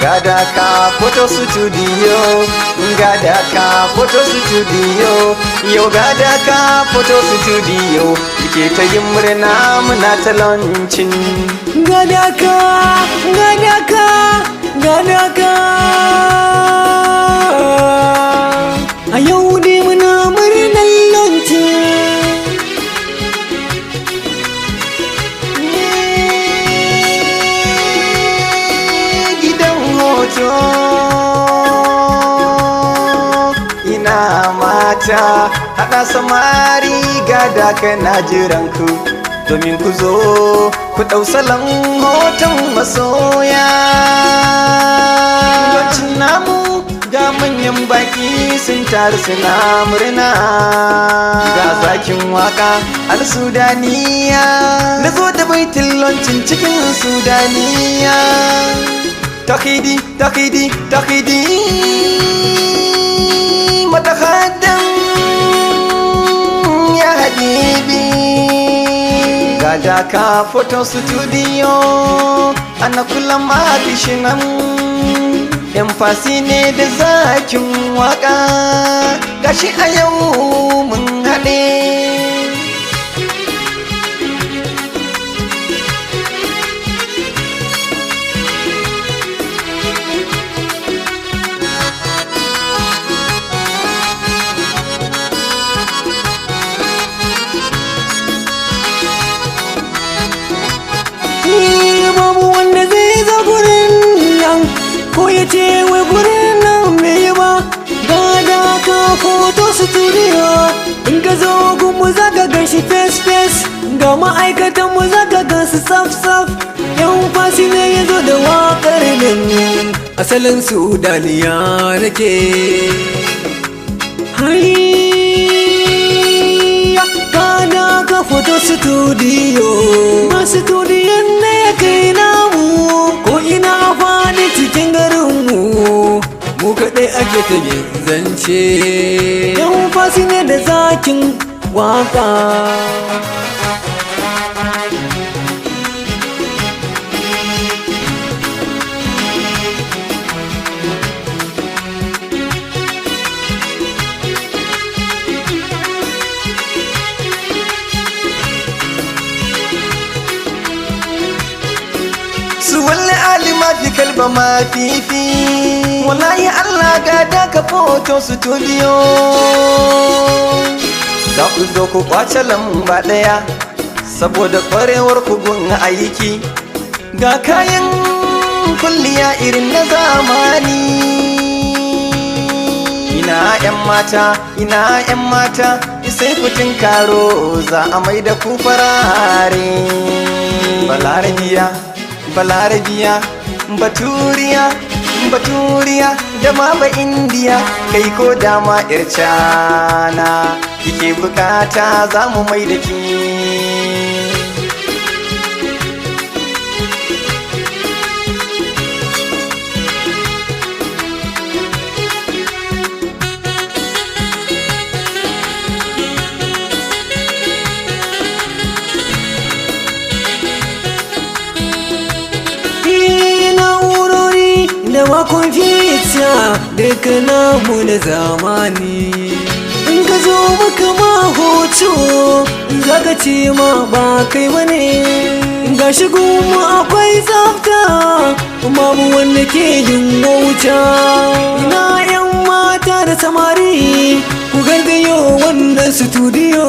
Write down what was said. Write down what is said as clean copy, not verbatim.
Gadaka photo studio, Gadaka photo studio, yo Gadaka photo studio, ke ta yin murna muna ta launching. Gadaka a yau dai muna murnar launching. Ina mata haɗa samari Gadaka na jiran ku domin ku zo ku ɗau salon hoton masoya. Yawancin namu ga manyan baki sun taru suna murna, ga zakin waka al-Sudaniya na zo da baitin launching cikin Sudaniya. Takidi متقدم يا حبيبي. Gadaka photo studio ana kula ma bishinan yan fasi ne da zakin waka, gashi a yau mun haɗe. Babu wanda zai zo gurin nan ko ya ce wai gurin nan bai ba. Gadaka photo studio in ka zo gunmu za ka gan shi face face, ga ma'aikatan mu za ka gan su saf saf. Yan fasi ne ya zo da waƙar nan, asalin Sudaniya nake. Gadaka photo studio, masu studiyon ne kai namu, ko ina faɗi cikin garinmu, mu kaɗai ake ta yin zance. Yan fasi ne da zakin waka. Wallahi alima fi kalba ma fifi, wallahi Allah Gadaka photo studio. Za ku zo ku kwace lamba ɗaya saboda ƙwarewar ku gun aiki, ga kayan kulliya irin na zamani. Ina 'yan mata sai ku tinkaro za a mai da ku farare. Balarabiya, baturiya da ma ba indiya, kai ko dama 'yar cana kike bukata za mu mai da ki. Da kwamfuta duka namu na zamani, in ka zo maka ma hoto za ka ce ma ba kai bane. Ga shigo mu akwai tsafta babu wanda ke yin wauta. Ina 'yan mata da samari ku gargayo wannan studio.